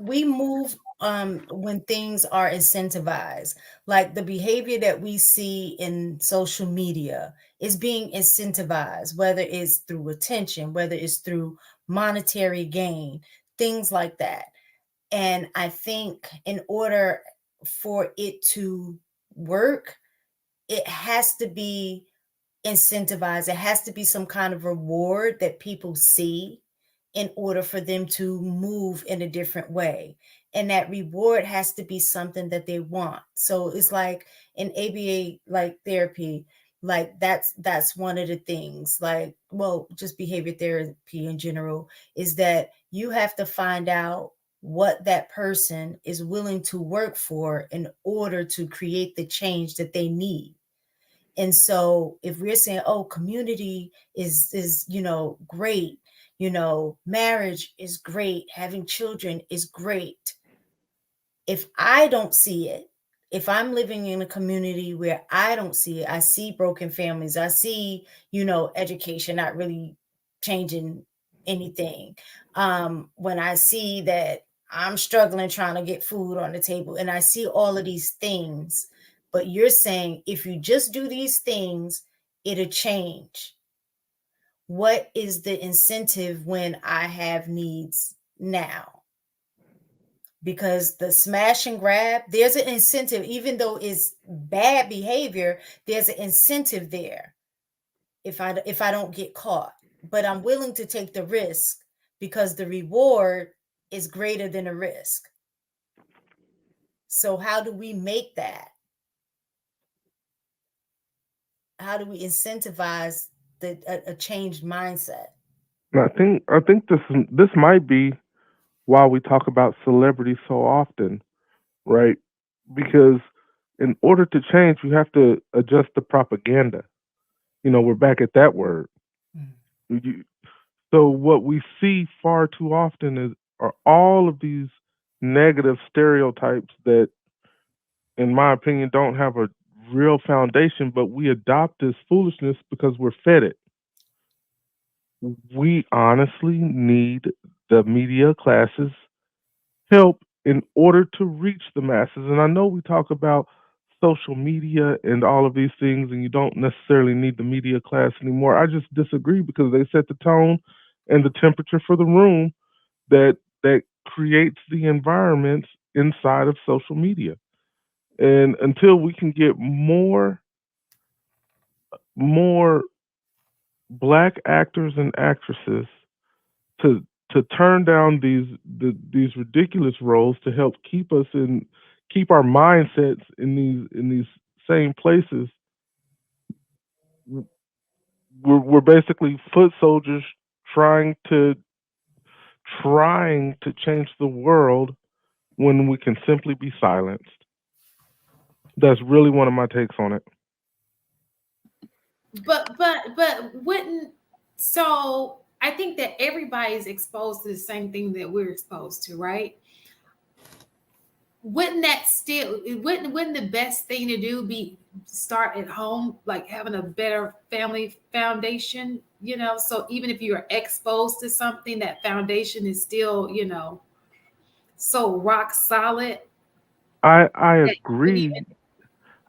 we move when things are incentivized, like the behavior that we see in social media is being incentivized, whether it's through attention, whether it's through monetary gain, things like that. And I think in order for it to work, it has to be incentivized. It has to be some kind of reward that people see in order for them to move in a different way. And that reward has to be something that they want. So it's like in ABA, like therapy, like that's one of the things, like, well, just behavior therapy in general, is that you have to find out what that person is willing to work for in order to create the change that they need. And so if we're saying, oh, community is great, marriage is great, having children is great. If I don't see it, if I'm living in a community where I don't see it, I see broken families, I see, education not really changing anything. When I see that I'm struggling trying to get food on the table, and I see all of these things, but you're saying if you just do these things, it'll change. What is the incentive when I have needs now? Because the smash and grab, there's an incentive, even though it's bad behavior, there's an incentive there if I don't get caught. But I'm willing to take the risk because the reward is greater than the risk. So how do we make that? How do we incentivize a changed mindset? And I think this might be why we talk about celebrities so often, right? Because in order to change, you have to adjust the propaganda. We're back at that word. Mm. You- So what we see far too often are all of these negative stereotypes that, in my opinion, don't have a real foundation, but we adopt this foolishness because we're fed it. We honestly need the media classes help in order to reach the masses. And I know we talk about social media and all of these things, and you don't necessarily need the media class anymore. I just disagree because they set the tone and the temperature for the room that creates the environments inside of social media. And until we can get more black actors and actresses to turn down these ridiculous roles to help keep our mindsets in these same places, we're basically foot soldiers trying to trying to change the world when we can simply be silenced. That's really one of my takes on it. But wouldn't, so I think that everybody's exposed to the same thing that we're exposed to, right? Wouldn't that still, wouldn't the best thing to do be start at home, like having a better family foundation, so even if you're exposed to something, that foundation is still, so rock solid I that you can agree. even.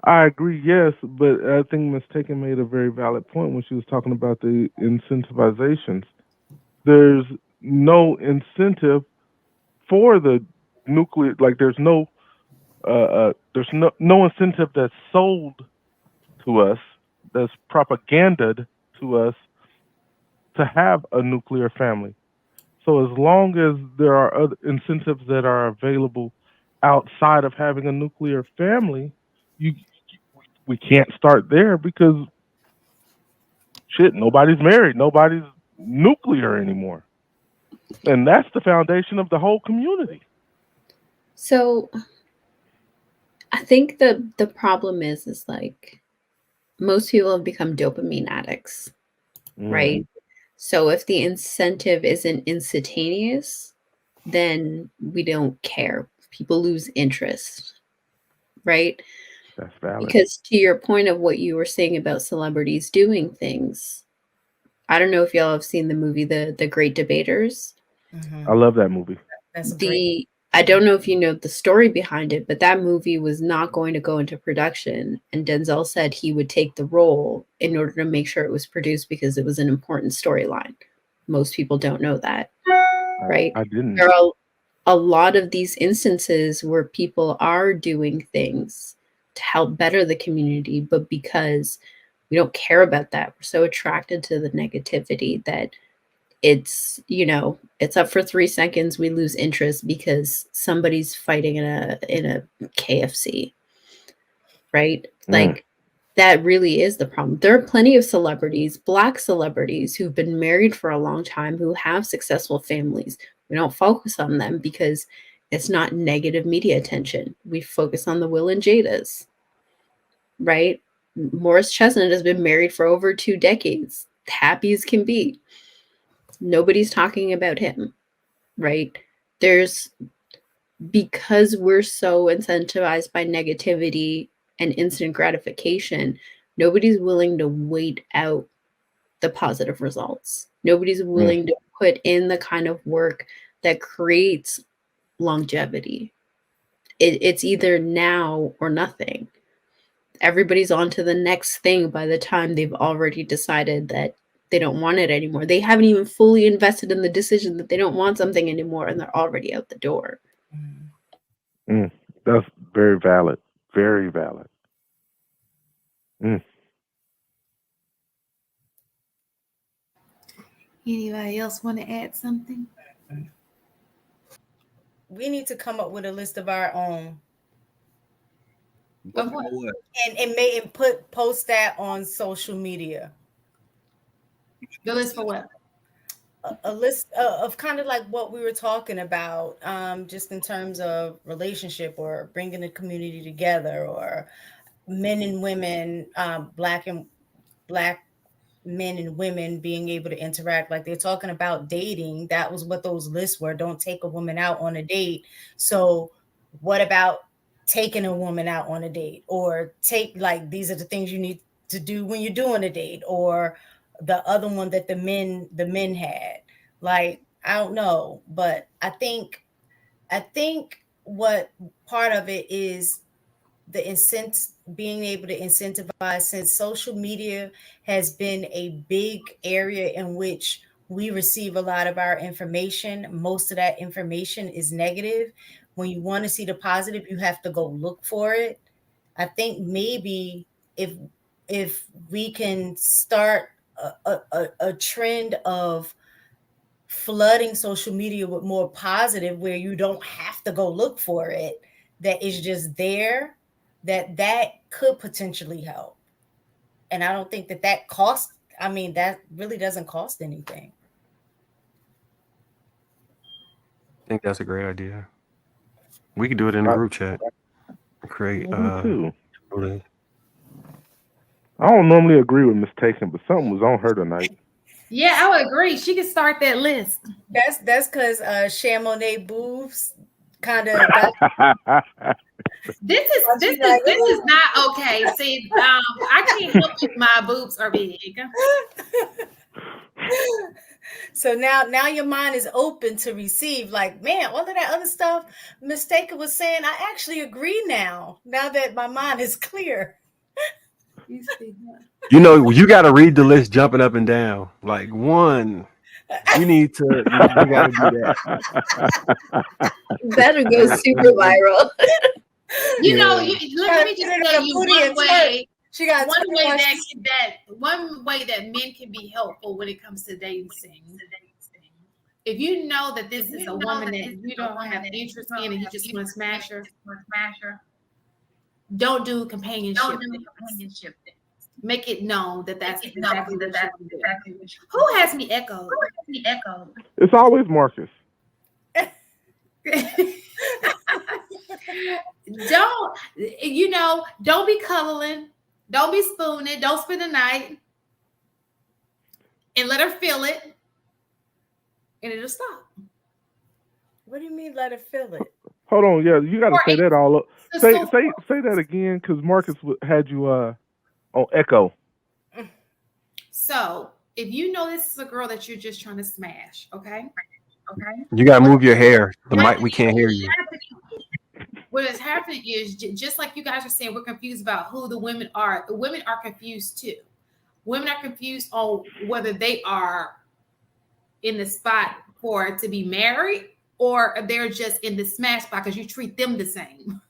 I agree, yes, but I think Ms. Taken made a very valid point when she was talking about the incentivizations. There's no incentive for the nuclear, like there's no incentive that's sold to us, that's propaganded to us to have a nuclear family. So as long as there are other incentives that are available outside of having a nuclear family, you we can't start there because shit, nobody's married, nobody's nuclear anymore. And that's the foundation of the whole community. So I think the problem is like most people have become dopamine addicts, Mm. right? So if the incentive isn't instantaneous, then we don't care. People lose interest, right? That's valid. Because to your point of what you were saying about celebrities doing things, I don't know if y'all have seen the movie The Great Debaters. Mm-hmm. I love that movie. That's great. The I don't know if you know the story behind it, but that movie was not going to go into production. And Denzel said he would take the role in order to make sure it was produced because it was an important storyline. Most people don't know that, right? I didn't. There are a lot of these instances where people are doing things to help better the community, but because we don't care about that, we're so attracted to the negativity that it's, it's up for 3 seconds, we lose interest because somebody's fighting in a KFC, right? Like, that really is the problem. There are plenty of celebrities, Black celebrities, who've been married for a long time, who have successful families. We don't focus on them because it's not negative media attention. We focus on the Will and Jadas, right? Morris Chestnut has been married for over 2 decades, happy as can be. Nobody's talking about him, right? Because we're so incentivized by negativity and instant gratification, nobody's willing to wait out the positive results. Nobody's willing to put in the kind of work that creates longevity. It's either now or nothing. Everybody's on to the next thing by the time they've already decided that they don't want it anymore. They haven't even fully invested in the decision that they don't want something anymore, and they're already out the door. That's very valid. Very valid. Anybody else want to add something? We need to come up with a list of our own. Of what? And post that on social media. The list for what? A list of kind of like what we were talking about, just in terms of relationship or bringing the community together, or men and women, black men and women being able to interact. Like they're talking about dating. That was what those lists were. Don't take a woman out on a date. So what about taking a woman out on a date? Or these are the things you need to do when you're doing a date, or the other one that the men had. Like, I don't know, but I think what part of it is being able to incentivize, since social media has been a big area in which we receive a lot of our information. Most of that information is negative. When you want to see the positive, you have to go look for it. I think maybe if we can start a trend of flooding social media with more positive, where you don't have to go look for it, that is just there, that could potentially help. And I don't think that costs. I mean, that really doesn't cost anything. I think that's a great idea. We could do it in a group chat. Create Me too. list. I don't normally agree with Miss Tayson, but something was on her tonight. Yeah, I would agree. She could start that list. That's because Chamonix boobs kind of got. This is not okay. See, I can't help if my boobs are big. So now your mind is open to receive. Like, man, all of that other stuff Mistaken was saying, I actually agree now that my mind is clear. You got to read the list jumping up and down. Like, one, you got to do that. That'll go super viral. Let me just tell you one way. One way that men can be helpful when it comes to dating. If you know that this is a woman that you don't have interest in and you just want to smash her, don't do companionship. Make it known that that's exactly what you do. Who has me echoed? It's always Marcus. Don't be cuddling, don't be spooning, don't spend the night, and let her feel it, and it'll stop. What do you mean let her feel it? Hold on, yeah, you got to say that all up. Say that again, because Marcus had you on echo. So if you know this is a girl that you're just trying to smash, okay? You got to move your hair. The mic, we can't hear you. what is happening is just like you guys are saying, we're confused about who the women are. The women are confused too. Women are confused on whether they are in the spot for to be married or they're just in the smash spot because you treat them the same.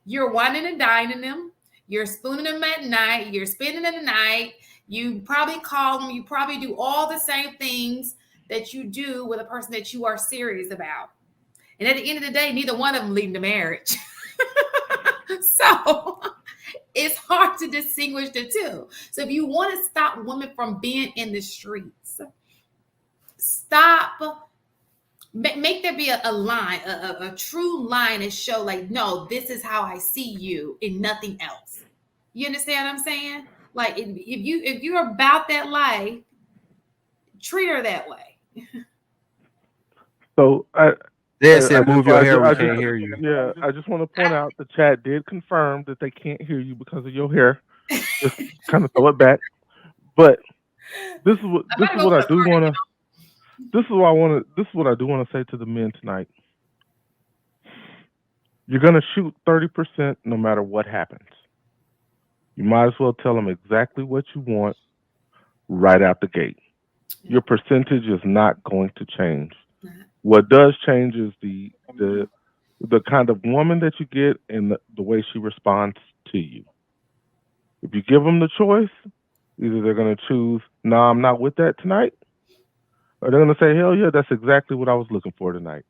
You're whining and dining them. You're spooning them at night. You're spending the night. You probably call them. You probably do all the same things that you do with a person that you are serious about. And at the end of the day, neither one of them leading to marriage. So it's hard to distinguish the two. So if you want to stop women from being in the streets, stop. Make there be a line, a true line, and show like, no, this is how I see you and nothing else. You understand what I'm saying? Like if you're about that life, treat her that way. So They said, "Move your hair. We can't hear you." Yeah, I just want to point out the chat did confirm that they can't hear you because of your hair. Just kind of throw it back. But this is what I do want to. This is what I do want to say to the men tonight. You're gonna shoot 30% no matter what happens. You might as well tell them exactly what you want right out the gate. Your percentage is not going to change. What does change is the kind of woman that you get and the way she responds to you. If you give them the choice, either they're going to choose, "No, I'm not with that tonight," or they're going to say, "Hell yeah, that's exactly what I was looking for tonight."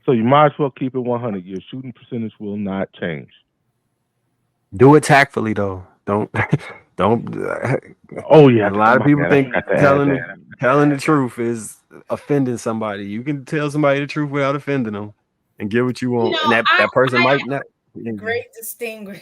So you might as well keep it 100. Your shooting percentage will not change. Do it tactfully though. Don't. Oh yeah, A lot of people think telling the truth is offending somebody. You can tell somebody the truth without offending them and get what you want, and that person might not. Great distinguish.